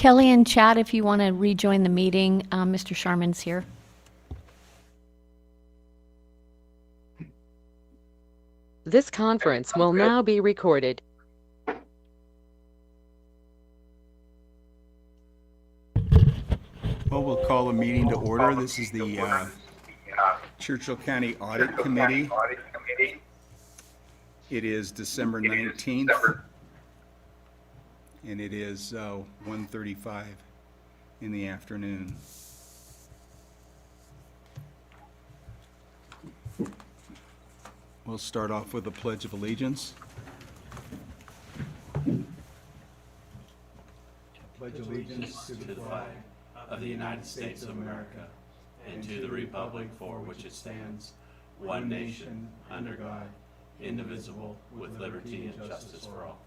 Kelly and Chad, if you want to rejoin the meeting, Mr. Sharman's here. This conference will now be recorded. Well, we'll call the meeting to order. This is the Churchill County Audit Committee. It is December 19th, and it is 1:35 in the afternoon. We'll start off with the Pledge of Allegiance. Pledge allegiance to the flag of the United States of America and to the republic for which it stands, one nation, under God, indivisible, with liberty and justice for all.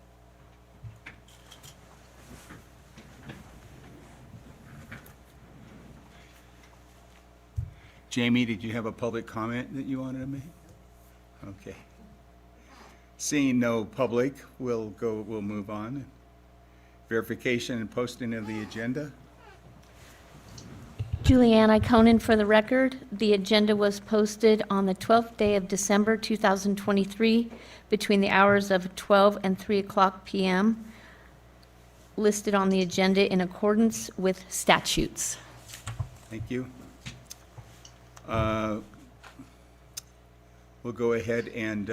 Jamie, did you have a public comment that you wanted to make? Okay. Seeing no public, we'll move on. Verification and posting of the agenda. Julianne Iconen for the record. The agenda was posted on the 12th day of December 2023 between the hours of 12 and 3 o'clock p.m. listed on the agenda in accordance with statutes. Thank you. We'll go ahead and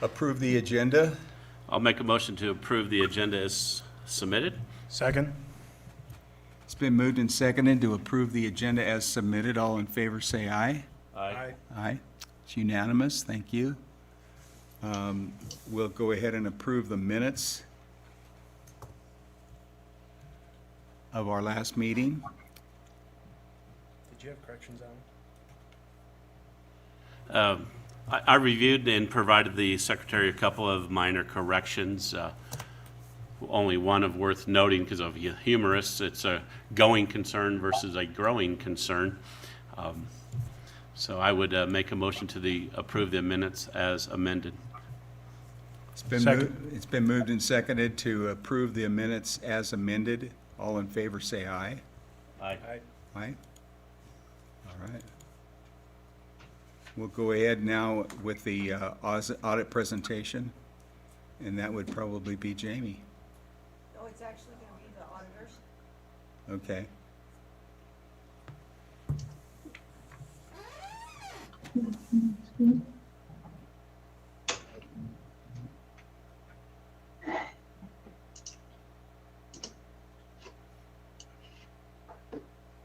approve the agenda. I'll make a motion to approve the agenda as submitted. Second. It's been moved and seconded to approve the agenda as submitted. All in favor say aye. Aye. Aye. It's unanimous. Thank you. We'll go ahead and approve the minutes of our last meeting. Did you have corrections on? I reviewed and provided the secretary a couple of minor corrections. Only one of worth noting because of humorous. It's a going concern versus a growing concern. So I would make a motion to approve the minutes as amended. It's been moved and seconded to approve the minutes as amended. All in favor say aye. Aye. Aye. All right. We'll go ahead now with the audit presentation, and that would probably be Jamie. No, it's actually going to be the auditors. Okay.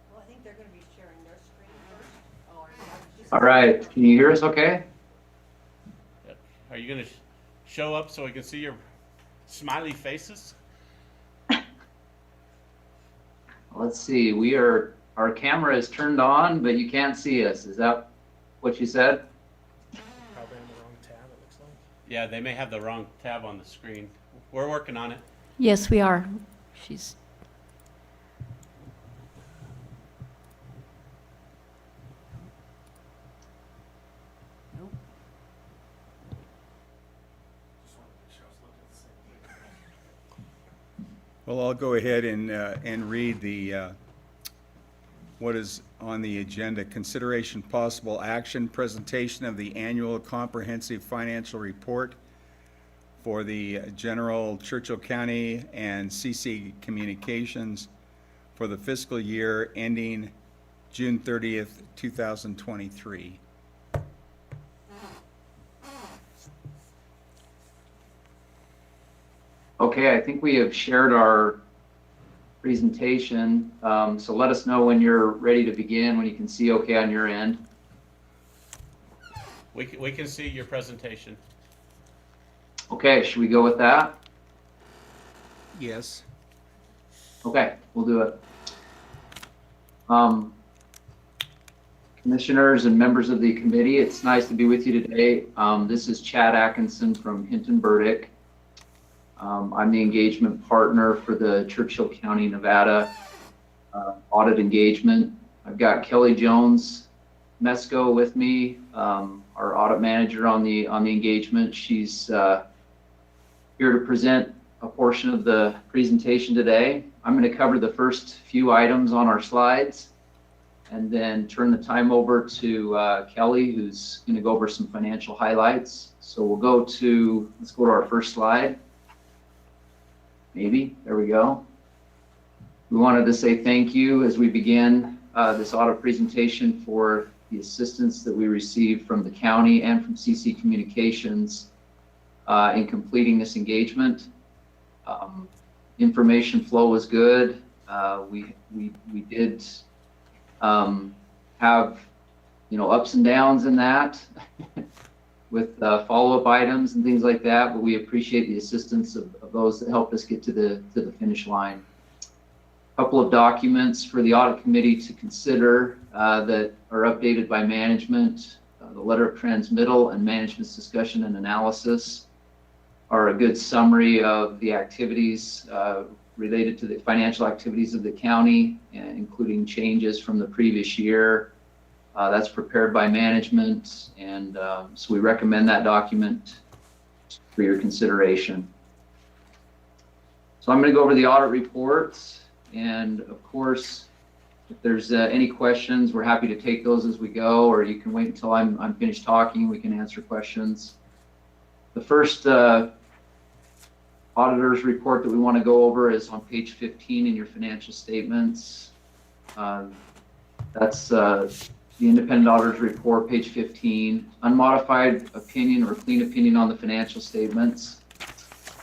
Well, I think they're going to be sharing their screen first. Oh, All right, can you hear us okay? Are you going to show up so we can see your smiley faces? Let's see, our camera is turned on, but you can't see us. Is that what you said? Probably on the wrong tab, it looks like. Yeah, they may have the wrong tab on the screen. We're working on it. Yes, we are. She's Well, I'll go ahead and read what is on the agenda. Consideration possible action, presentation of the annual comprehensive financial report for the General Churchill County and CC Communications for the fiscal year ending June 30th, 2023. Okay, I think we have shared our presentation. So let us know when you're ready to begin, when you can see okay on your end. We can see your presentation. Okay, should we go with that? Yes. Okay, we'll do it. Commissioners and members of the committee, it's nice to be with you today. This is Chad Atkinson from Hinton Burdick. I'm the engagement partner for the Churchill County, Nevada audit engagement. I've got Kelly Jones Mesco with me, our audit manager on the engagement. She's here to present a portion of the presentation today. I'm going to cover the first few items on our slides and then turn the time over to Kelly, who's going to go over some financial highlights. So let's go to our first slide. Maybe, there we go. We wanted to say thank you as we begin this audit presentation for the assistance that we received from the county and from CC Communications in completing this engagement. Information flow was good. We did have, ups and downs in that with follow-up items and things like that, but we appreciate the assistance of those that helped us get to the finish line. A couple of documents for the audit committee to consider that are updated by management. The letter of transmittal and management's discussion and analysis are a good summary of the activities related to the financial activities of the county, including changes from the previous year. That's prepared by management, and so we recommend that document for your consideration. So I'm going to go over the audit reports, and of course, if there's any questions, we're happy to take those as we go, or you can wait until I'm finished talking. We can answer questions. The first auditor's report that we want to go over is on page 15 in your financial statements. That's the independent auditor's report, page 15. Unmodified opinion or clean opinion on the financial statements.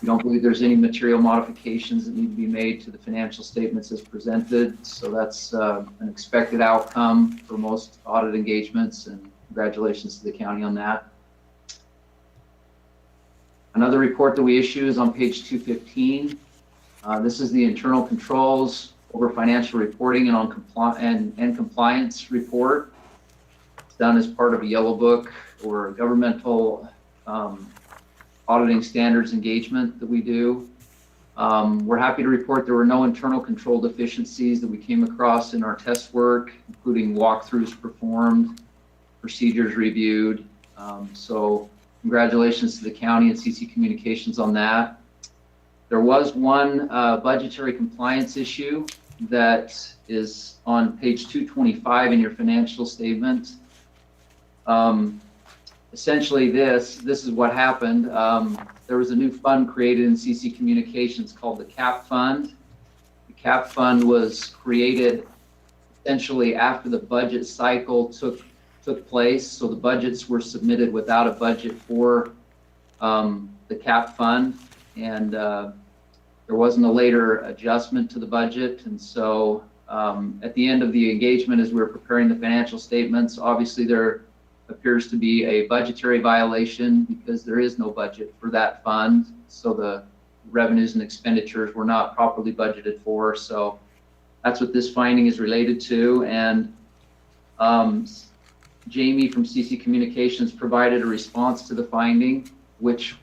We don't believe there's any material modifications that need to be made to the financial statements as presented. So that's an expected outcome for most audit engagements, and congratulations to the county on that. Another report that we issue is on page 215. This is the internal controls over financial reporting and on compliance report. It's done as part of a yellow book or governmental auditing standards engagement that we do. We're happy to report there were no internal control deficiencies that we came across in our test work, including walkthroughs performed, procedures reviewed. So congratulations to the county and CC Communications on that. There was one budgetary compliance issue that is on page 225 in your financial statement. Essentially this is what happened. There was a new fund created in CC Communications called the CAP Fund. The CAP Fund was created essentially after the budget cycle took place. So the budgets were submitted without a budget for the CAP Fund, and there wasn't a later adjustment to the budget. And so at the end of the engagement, as we were preparing the financial statements, obviously there appears to be a budgetary violation because there is no budget for that fund. So the revenues and expenditures were not properly budgeted for. So that's what this finding is related to. And Jamie from CC Communications provided a response to the finding, which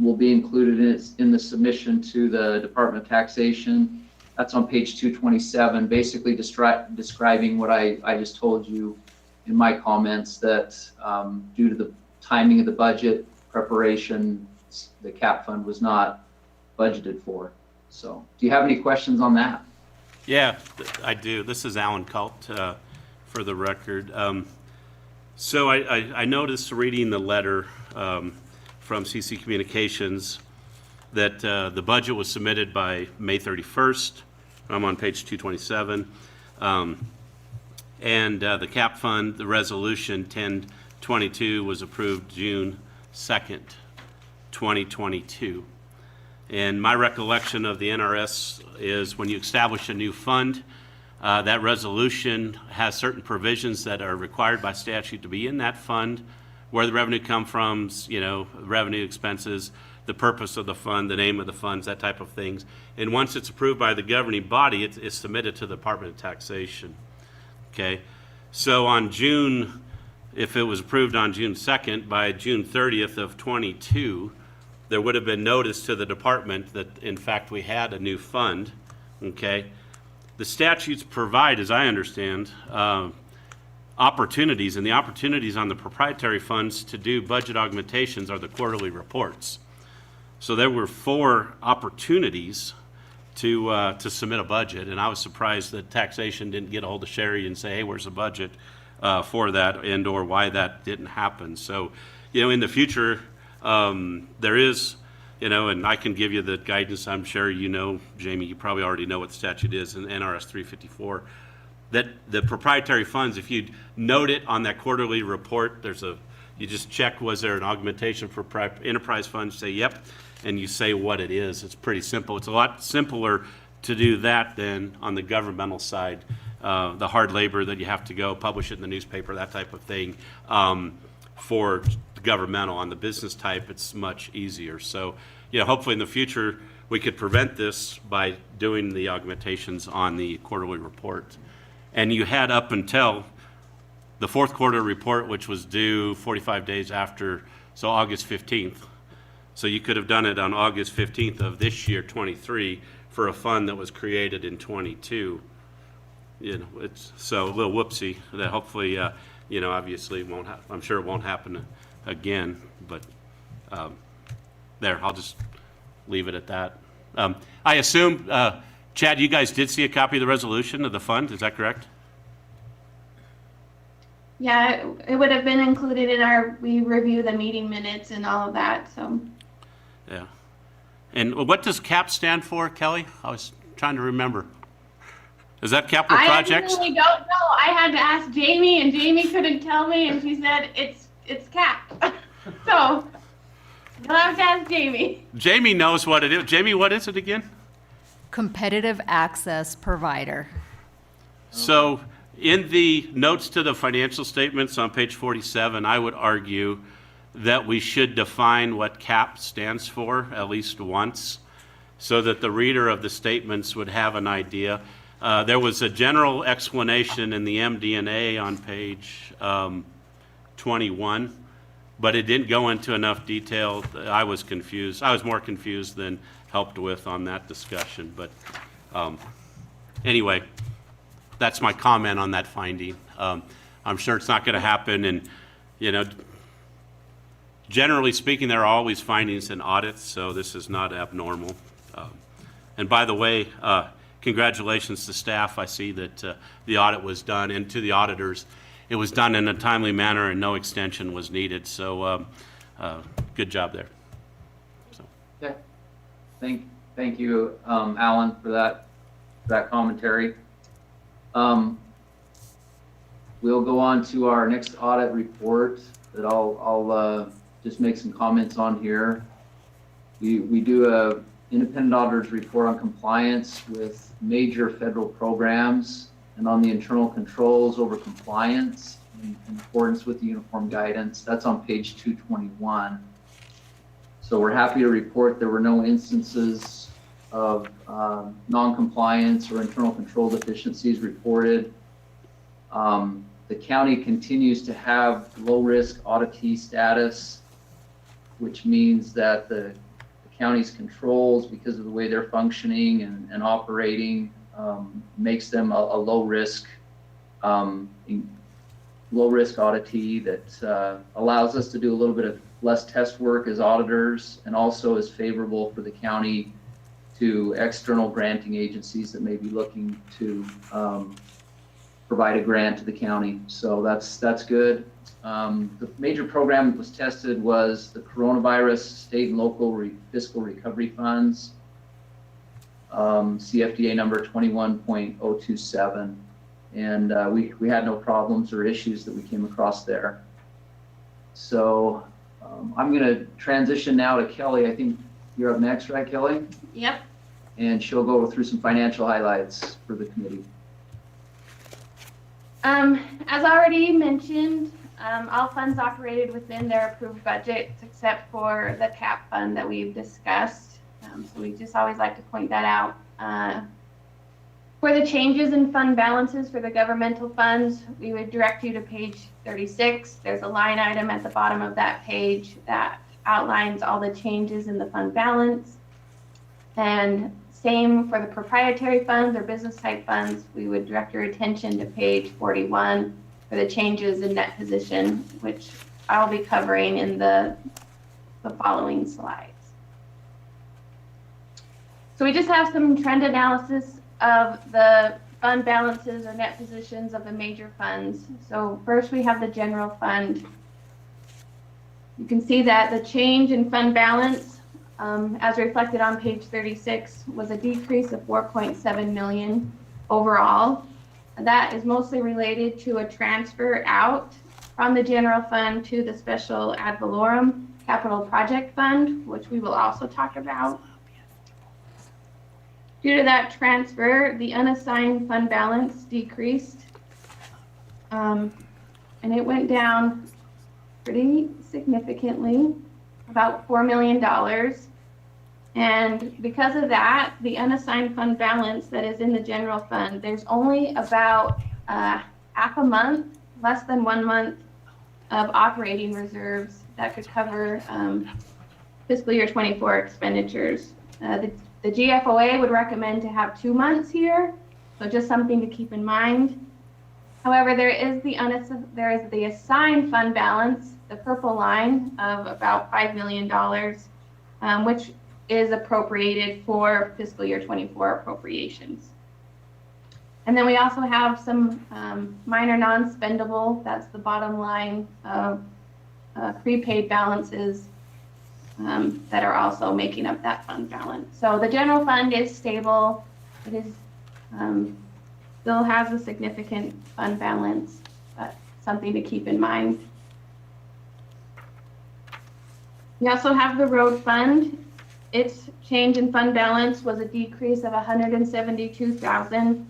will be included in the submission to the Department of Taxation. That's on page 227, basically describing what I just told you in my comments, that due to the timing of the budget preparation, the CAP Fund was not budgeted for. So do you have any questions on that? Yeah, I do. This is Alan Cult, for the record. So I noticed reading the letter from CC Communications that the budget was submitted by May 31st. I'm on page 227. And the CAP Fund, the resolution 1022 was approved June 2nd, 2022. And my recollection of the NRS is when you establish a new fund, that resolution has certain provisions that are required by statute to be in that fund, where the revenue come from, revenue expenses, the purpose of the fund, the name of the funds, that type of things. And once it's approved by the governing body, it's submitted to the Department of Taxation. Okay, so on June, if it was approved on June 2nd, by June 30th of 22, there would have been notice to the department that, in fact, we had a new fund, okay? The statutes provide, as I understand, opportunities, and the opportunities on the proprietary funds to do budget augmentations are the quarterly reports. So there were 4 opportunities to submit a budget, and I was surprised that taxation didn't get a hold of Sherry and say, hey, where's the budget for that, and or why that didn't happen. So, in the future, there is, and I can give you the guidance. I'm sure Jamie, you probably already know what the statute is in NRS 354, that the proprietary funds, if you note it on that quarterly report, you just check, was there an augmentation for enterprise funds, say yep, and you say what it is. It's pretty simple. It's a lot simpler to do that than on the governmental side, the hard labor that you have to go publish it in the newspaper, that type of thing. For the governmental, on the business type, it's much easier. So, hopefully in the future, we could prevent this by doing the augmentations on the quarterly report. And you had up until the fourth quarter report, which was due 45 days after, so August 15th. So you could have done it on August 15th of this year, 23, for a fund that was created in 22. It's so a little whoopsie that hopefully, obviously won't. I'm sure it won't happen again. But there, I'll just leave it at that. I assume, Chad, you guys did see a copy of the resolution of the fund. Is that correct? Yeah, it would have been included in we review the meeting minutes and all of that, so. Yeah. And what does CAP stand for, Kelly? I was trying to remember. Is that capital projects? I really don't know. I had to ask Jamie, and Jamie couldn't tell me, and she said it's CAP. So you'll have to ask Jamie. Jamie knows what it is. Jamie, what is it again? Competitive access provider. So in the notes to the financial statements on page 47, I would argue that we should define what CAP stands for at least once so that the reader of the statements would have an idea. There was a general explanation in the MD&A on page 21, but it didn't go into enough detail. I was confused. I was more confused than helped with on that discussion. But anyway, that's my comment on that finding. I'm sure it's not going to happen. And, generally speaking, there are always findings in audits, so this is not abnormal. And by the way, congratulations to staff. I see that the audit was done, and to the auditors, it was done in a timely manner and no extension was needed. So good job there. So. Okay. Thank you, Alan, for that commentary. We'll go on to our next audit report that I'll just make some comments on here. We do a independent auditor's report on compliance with major federal programs and on the internal controls over compliance in accordance with the uniform guidance. That's on page 221. So we're happy to report there were no instances of non-compliance or internal control deficiencies reported. The county continues to have low-risk auditee status, which means that the county's controls, because of the way they're functioning and operating, makes them a low-risk auditee that allows us to do a little bit of less test work as auditors, and also is favorable for the county to external granting agencies that may be looking to provide a grant to the county. So that's good. The major program that was tested was the coronavirus state and local fiscal recovery funds, CFDA number 21.027. And we had no problems or issues that we came across there. So I'm going to transition now to Kelly. I think you're up next, right, Kelly? Yep. And she'll go through some financial highlights for the committee. As already mentioned, all funds operated within their approved budgets except for the CAP fund that we've discussed. So we just always like to point that out. For the changes in fund balances for the governmental funds, we would direct you to page 36. There's a line item at the bottom of that page that outlines all the changes in the fund balance. And same for the proprietary funds or business type funds, we would direct your attention to page 41 for the changes in net position, which I'll be covering in the following slides. So we just have some trend analysis of the fund balances or net positions of the major funds. So first we have the general fund. You can see that the change in fund balance, as reflected on page 36, was a decrease of 4.7 million overall. That is mostly related to a transfer out from the general fund to the special ad valorem capital project fund, which we will also talk about. Due to that transfer, the unassigned fund balance decreased, and it went down pretty significantly, about $4 million. And because of that, the unassigned fund balance that is in the general fund, there's only about half a month, less than 1 month of operating reserves that could cover fiscal year 24 expenditures. The GFOA would recommend to have 2 months here, so just something to keep in mind. However, there is the assigned fund balance, the purple line of about $5 million, which is appropriated for fiscal year 24 appropriations. And then we also have some minor non-spendable, that's the bottom line of prepaid balances that are also making up that fund balance. So the general fund is stable. It is still has a significant fund balance, but something to keep in mind. We also have the road fund. Its change in fund balance was a decrease of 172,000,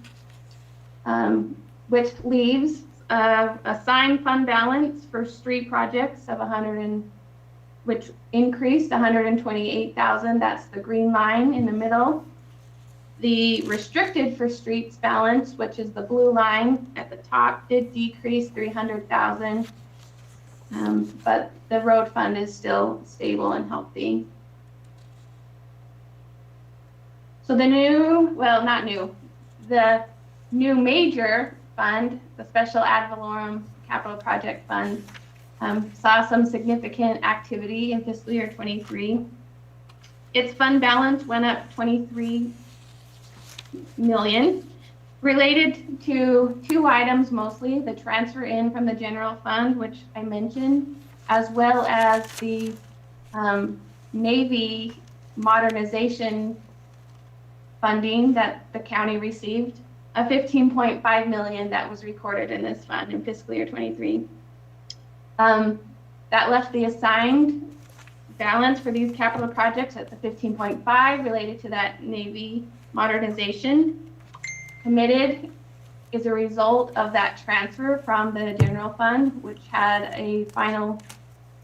which leaves a assigned fund balance for street projects of which increased 128,000. That's the green line in the middle. The restricted for streets balance, which is the blue line at the top, did decrease 300,000, but the road fund is still stable and healthy. So the new major fund, the special ad valorem capital project fund, saw some significant activity in fiscal year 23. Its fund balance went up 23 million, related to 2 items mostly: the transfer in from the general fund, which I mentioned, as well as the Navy modernization funding that the county received, a 15.5 million that was recorded in this fund in fiscal year 23. That left the assigned balance for these capital projects at the 15.5 related to that Navy modernization. Committed is a result of that transfer from the general fund, which had a final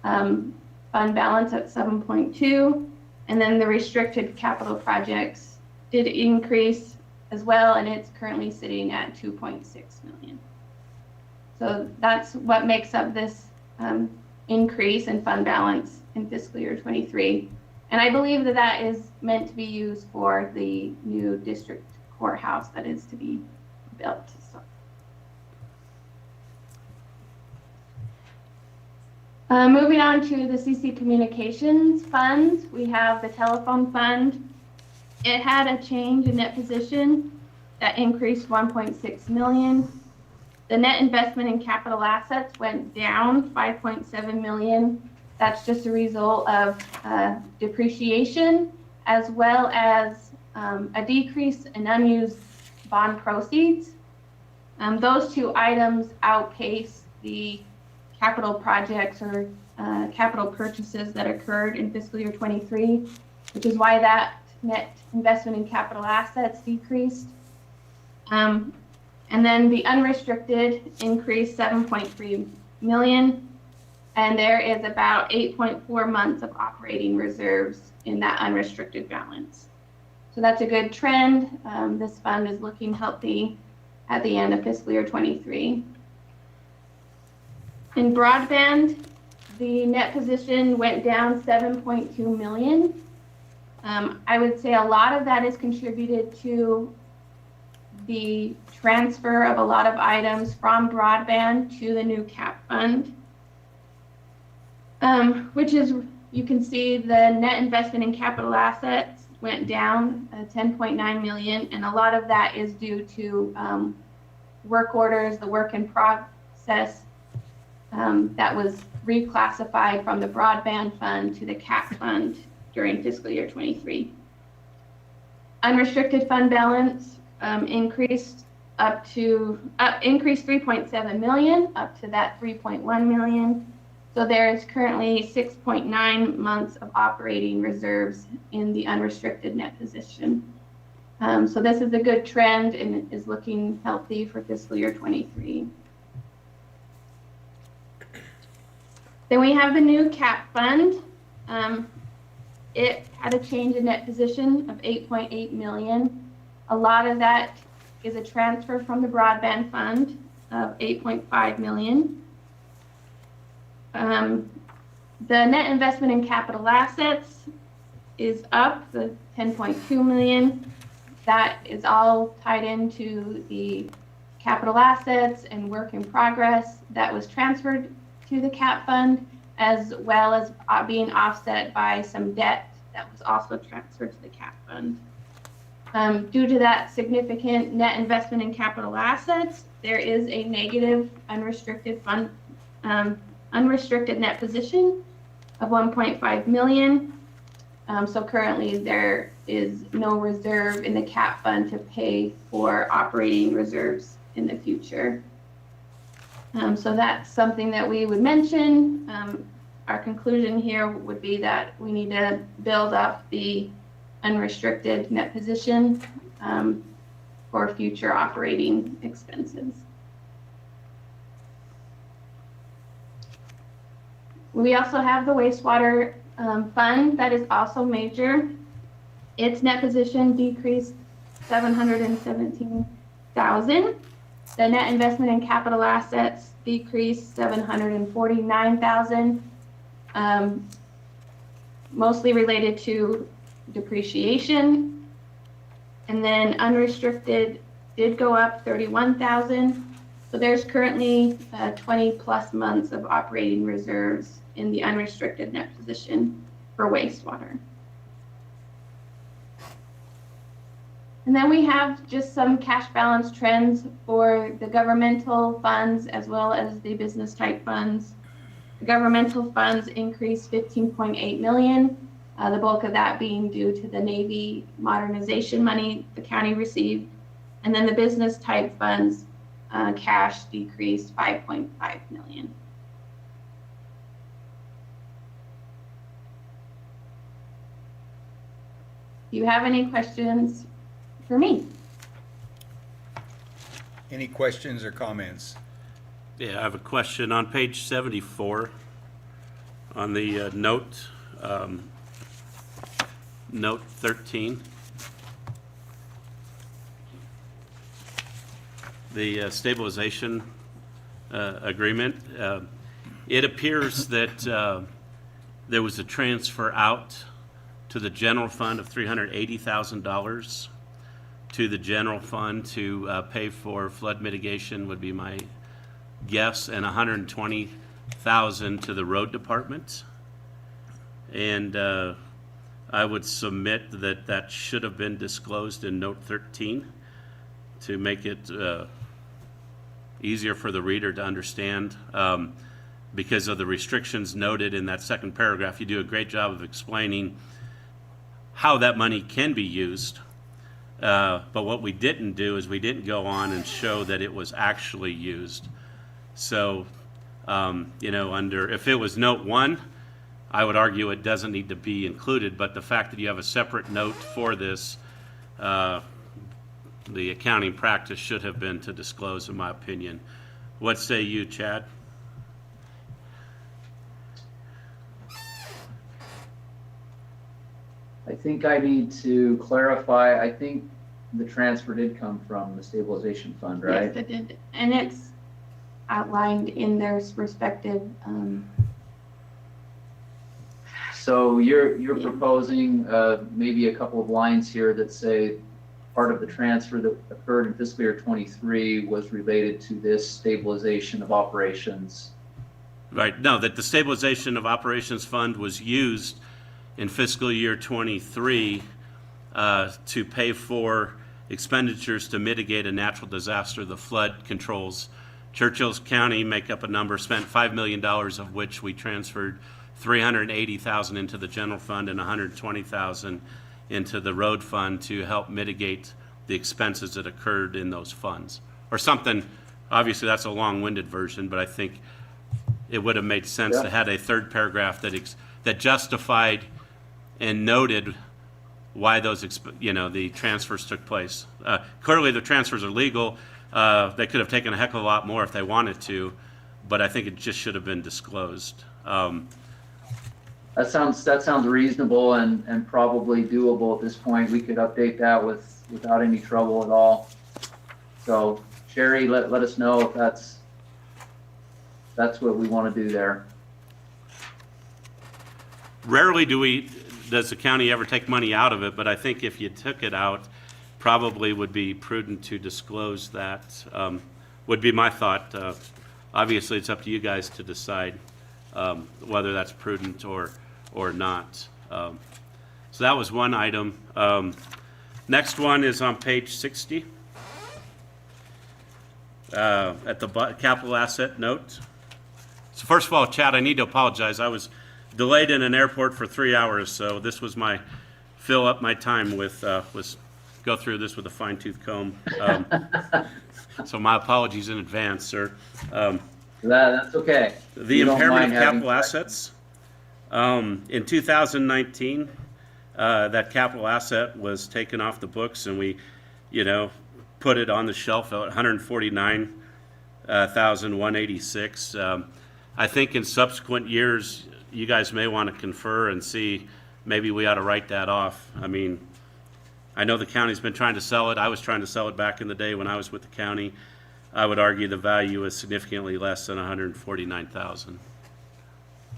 fund balance at 7.2, and then the restricted capital projects did increase as well, and it's currently sitting at 2.6 million. So that's what makes up this increase in fund balance in fiscal year 23. And I believe that that is meant to be used for the new district courthouse that is to be built. So. Moving on to the CC Communications funds, we have the telephone fund. It had a change in net position that increased 1.6 million. The net investment in capital assets went down 5.7 million. That's just a result of depreciation, as well as a decrease in unused bond proceeds. Those 2 items outpace the capital projects or capital purchases that occurred in fiscal year 23, which is why that net investment in capital assets decreased. And then the unrestricted increased 7.3 million, and there is about 8.4 months of operating reserves in that unrestricted balance. So that's a good trend. This fund is looking healthy at the end of fiscal year 23. In broadband, the net position went down 7.2 million. I would say a lot of that is contributed to the transfer of a lot of items from broadband to the new cap fund, which is, you can see the net investment in capital assets went down 10.9 million, and a lot of that is due to work orders, the work in process that was reclassified from the broadband fund to the CAP fund during fiscal year 23. Unrestricted fund balance increased 3.7 million up to that 3.1 million. So there is currently 6.9 months of operating reserves in the unrestricted net position. So this is a good trend and is looking healthy for fiscal year 23. Then we have the new CAP fund. It had a change in net position of 8.8 million. A lot of that is a transfer from the broadband fund of 8.5 million. The net investment in capital assets is up the 10.2 million. That is all tied into the capital assets and work in progress that was transferred to the CAP fund, as well as being offset by some debt that was also transferred to the CAP fund. Due to that significant net investment in capital assets, there is a negative unrestricted fund, unrestricted net position of 1.5 million. So currently there is no reserve in the CAP fund to pay for operating reserves in the future. So that's something that we would mention. Our conclusion here would be that we need to build up the unrestricted net position for future operating expenses. We also have the wastewater fund that is also major. Its net position decreased 717,000. The net investment in capital assets decreased 749,000, mostly related to depreciation. And then unrestricted did go up 31,000. So there's currently 20 plus months of operating reserves in the unrestricted net position for wastewater. And then we have just some cash balance trends for the governmental funds as well as the business type funds. The governmental funds increased 15.8 million, the bulk of that being due to the Navy modernization money the county received. And then the business type funds cash decreased 5.5 million. Do you have any questions for me? Any questions or comments? Yeah, I have a question on page 74 on the note 13. The stabilization agreement. It appears that there was a transfer out to the general fund of $380,000 to the general fund to pay for flood mitigation would be my guess, and $120,000 to the road department. And I would submit that that should have been disclosed in note 13 to make it easier for the reader to understand. Because of the restrictions noted in that second paragraph, you do a great job of explaining how that money can be used. But what we didn't do is we didn't go on and show that it was actually used. So, if it was note 1, I would argue it doesn't need to be included, but the fact that you have a separate note for this, the accounting practice should have been to disclose, in my opinion. What say you, Chad? I think I need to clarify, I think the transfer did come from the stabilization fund, right? Yes, it did. And it's outlined in their respective, So you're proposing maybe a couple of lines here that say part of the transfer that occurred in fiscal year 23 was related to this stabilization of operations. Right, no, that the stabilization of operations fund was used in fiscal year 23 to pay for expenditures to mitigate a natural disaster, the flood controls. Churchill County, make up a number, spent $5 million, of which we transferred $380,000 into the general fund and $120,000 into the road fund to help mitigate the expenses that occurred in those funds. Or something, obviously that's a long-winded version, but I think it would have made sense to have a third paragraph that justified and noted why those, the transfers took place. Clearly, the transfers are legal. They could have taken a heck of a lot more if they wanted to, but I think it just should have been disclosed. That sounds reasonable and probably doable at this point. We could update that without any trouble at all. So Sherry, let us know if that's what we want to do there. Rarely does the county ever take money out of it, but I think if you took it out, probably would be prudent to disclose that, would be my thought. Obviously, it's up to you guys to decide whether that's prudent or not. So that was one item. Next one is on page 60. At the capital asset note. So first of all, Chad, I need to apologize. I was delayed in an airport for 3 hours, so this was my fill up my time with go through this with a fine-tooth comb. So my apologies in advance, sir. That's okay. The impairment of capital assets. In 2019, that capital asset was taken off the books, and we, put it on the shelf at $149,186. I think in subsequent years, you guys may want to confer and see maybe we ought to write that off. I mean, I know the county's been trying to sell it. I was trying to sell it back in the day when I was with the county. I would argue the value is significantly less than $149,000.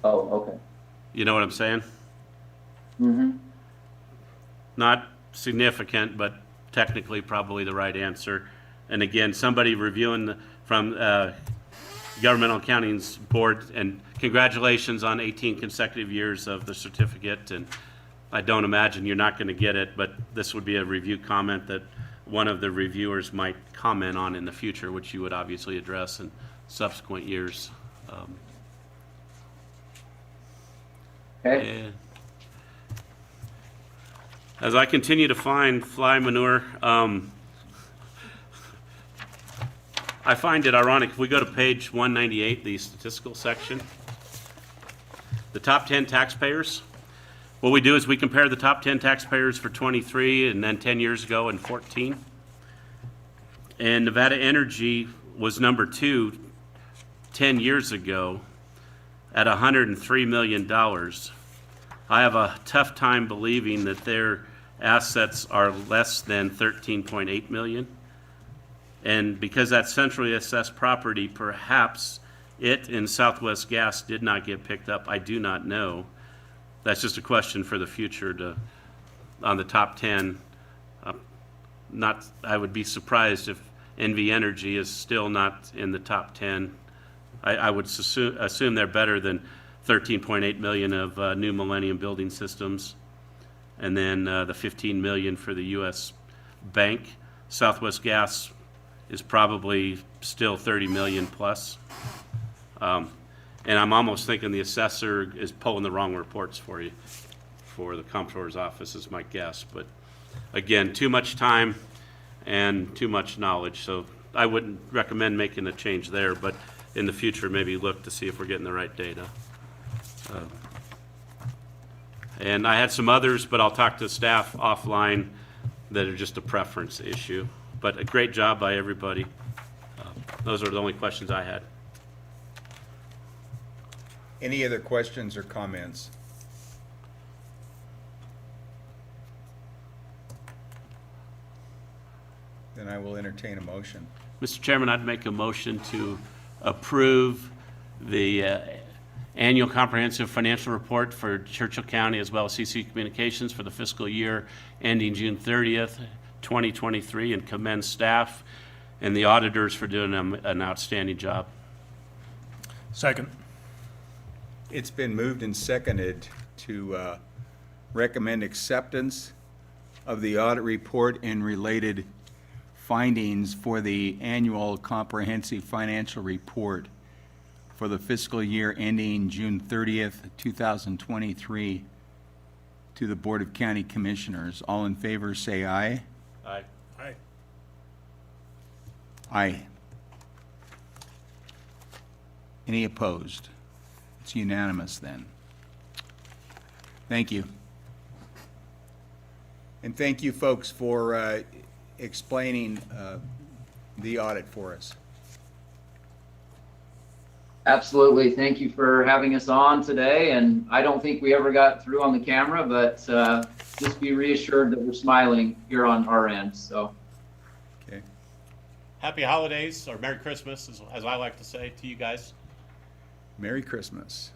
Oh, okay. You know what I'm saying? Mm-hmm. Not significant, but technically probably the right answer. And again, somebody reviewing from Governmental Accounting's board, and congratulations on 18 consecutive years of the certificate. And I don't imagine you're not going to get it, but this would be a review comment that one of the reviewers might comment on in the future, which you would obviously address in subsequent years. Okay. And as I continue to find fly manure, I find it ironic, if we go to page 198, the statistical section, the top 10 taxpayers, what we do is we compare the top 10 taxpayers for 23 and then 10 years ago and 14. And Nevada Energy was number 2 10 years ago at $103 million. I have a tough time believing that their assets are less than 13.8 million. And because that's centrally assessed property, perhaps it and Southwest Gas did not get picked up. I do not know. That's just a question for the future on the top 10. I would be surprised if NV Energy is still not in the top 10. I would assume they're better than 13.8 million of New Millennium Building Systems, and then the 15 million for the U.S. Bank. Southwest Gas is probably still 30 million plus. And I'm almost thinking the assessor is pulling the wrong reports for you, for the comptroller's office is my guess. But again, too much time and too much knowledge. So I wouldn't recommend making a change there, but in the future, maybe look to see if we're getting the right data. And I had some others, but I'll talk to staff offline that are just a preference issue. But a great job by everybody. Those are the only questions I had. Any other questions or comments? Then I will entertain a motion. Mr. Chairman, I'd make a motion to approve the annual comprehensive financial report for Churchill County as well as CC Communications for the fiscal year ending June 30th, 2023, and commend staff and the auditors for doing an outstanding job. Second. It's been moved and seconded to recommend acceptance of the audit report and related findings for the annual comprehensive financial report for the fiscal year ending June 30th, 2023 to the Board of County Commissioners. All in favor, say aye. Aye. Aye. Aye. Any opposed? It's unanimous then. Thank you. And thank you, folks, for explaining the audit for us. Absolutely. Thank you for having us on today. And I don't think we ever got through on the camera, but just be reassured that we're smiling here on our end. So Okay. Happy holidays, or Merry Christmas, as I like to say to you guys. Merry Christmas.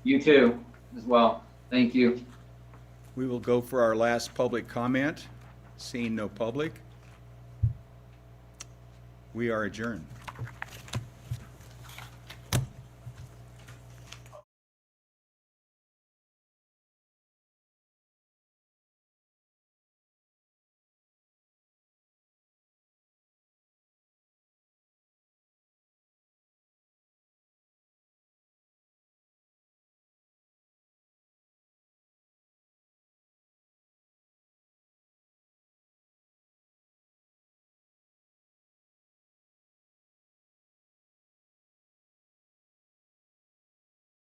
you too as well. Thank you. We will go for our last public comment. Seeing no public, we are adjourned.